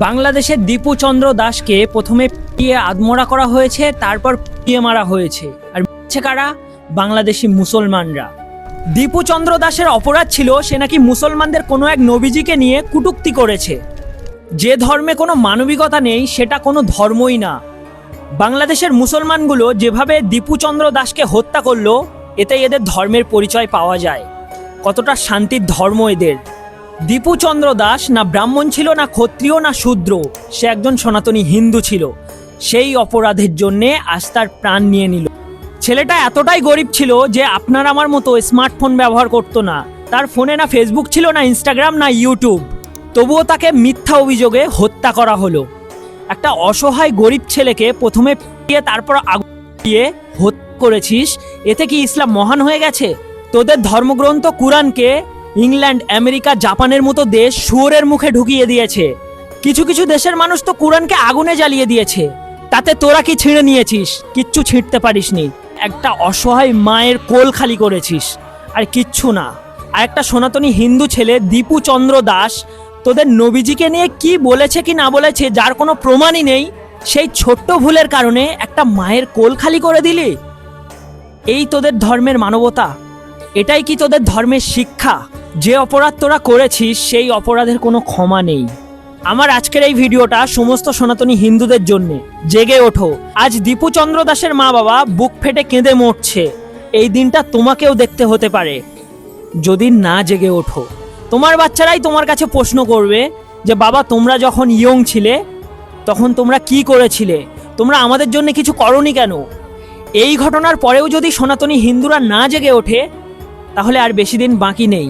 বাংলাদেশের দীপু চন্দ্র দাসকে প্রথমে পিটিয়ে আদমরা করা হয়েছে, তারপর পিটিয়ে মারা হয়েছে। আর কারা? বাংলাদেশি মুসলমানরা। দীপু চন্দ্র দাসের অপরাধ ছিল সে নাকি মুসলমানদের কোনো এক নবীজিকে নিয়ে কটূক্তি করেছে। যে ধর্মে কোনো মানবিকতা নেই সেটা কোনো ধর্মই না। বাংলাদেশের মুসলমানগুলো যেভাবে দীপু চন্দ্র দাসকে হত্যা করলো, এতে এদের ধর্মের পরিচয় পাওয়া যায়, কতটা শান্তির ধর্ম এদের। দীপু চন্দ্র দাস না ব্রাহ্মণ ছিল, না ক্ষত্রিয়, না শূদ্র, সে একজন সনাতনী হিন্দু ছিল। সেই অপরাধের জন্যে আজ তার প্রাণ নিয়ে নিল। ছেলেটা এতটাই গরিব ছিল যে আপনার আমার মতো স্মার্টফোন ব্যবহার করতো না। তার ফোনে না ফেসবুক ছিল, না ইনস্টাগ্রাম, না ইউটিউব। তবুও তাকে মিথ্যা অভিযোগে হত্যা করা হলো। একটা অসহায় গরিব ছেলেকে প্রথমে পিটিয়ে তারপর আগুন দিয়ে হত্যা করেছিস, এতে কি ইসলাম মহান হয়ে গেছে? তোদের ধর্মগ্রন্থ কুরআনকে ইংল্যান্ড, আমেরিকা, জাপানের মতো দেশ শুয়োরের মুখে ঢুকিয়ে দিয়েছে। কিছু কিছু দেশের মানুষ তো কুরআনকে আগুনে জ্বালিয়ে দিয়েছে। তাতে তোরা কি ছিঁড়ে নিয়েছিস? কিচ্ছু ছিঁড়তে পারিসনি। একটা অসহায় মায়ের কোল খালি করেছিস, আর কিচ্ছু না। আর একটা সনাতনী হিন্দু ছেলে দীপু চন্দ্র দাস তোদের নবীজিকে নিয়ে কি বলেছে কি না বলেছে যার কোনো প্রমাণই নেই, সেই ছোট্ট ভুলের কারণে একটা মায়ের কোল খালি করে দিলি। এই তোদের ধর্মের মানবতা? এটাই কি তোদের ধর্মের শিক্ষা? যে অপরাধ তোরা করেছিস সেই অপরাধের কোনো ক্ষমা নেই। আমার আজকের এই ভিডিওটা সমস্ত সনাতনী হিন্দুদের জন্য। জেগে ওঠো। আজ দীপু চন্দ্র দাসের মা বাবা বুক ফেটে কেঁদে মরছে। এই দিনটা তোমাকেও দেখতে হতে পারে যদি না জেগে ওঠো। তোমার বাচ্চারাই তোমার কাছে প্রশ্ন করবে যে বাবা, তোমরা যখন ইয়ং ছিলে তখন তোমরা কি করেছিলে? তোমরা আমাদের জন্য কিছু করোনি কেন? এই ঘটনার পরেও যদি সনাতনী হিন্দুরা না জেগে ওঠে, তাহলে আর বেশি দিন বাকি নেই।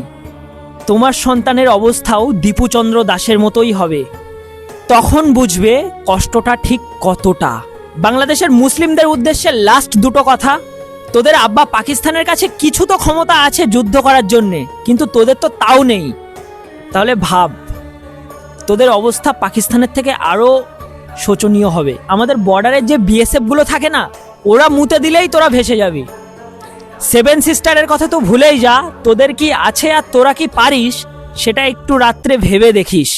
তোমার সন্তানের অবস্থাও দীপু চন্দ্র দাসের মতোই হবে। তখন বুঝবে কষ্টটা ঠিক কতটা। বাংলাদেশের মুসলিমদের উদ্দেশ্যে লাস্ট দুটো কথা। তোদের আব্বা পাকিস্তানের কাছে কিছু তো ক্ষমতা আছে যুদ্ধ করার জন্যে, কিন্তু তোদের তো তাও নেই। তাহলে ভাব, তোদের অবস্থা পাকিস্তানের থেকে আরও শোচনীয় হবে। আমাদের বর্ডারের যে বিএসএফ গুলো থাকে না, ওরা মুতে দিলেই তোরা ভেসে যাবি। সেভেন সিস্টারের কথা তো ভুলেই যা। তোদের কি আছে আর তোরা কি পারিস সেটা একটু রাত্রে ভেবে দেখিস।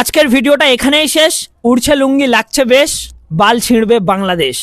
আজকের ভিডিওটা এখানেই শেষ। উড়ছে লুঙ্গি, লাগছে বেশ, বাল ছিঁড়বে বাংলাদেশ।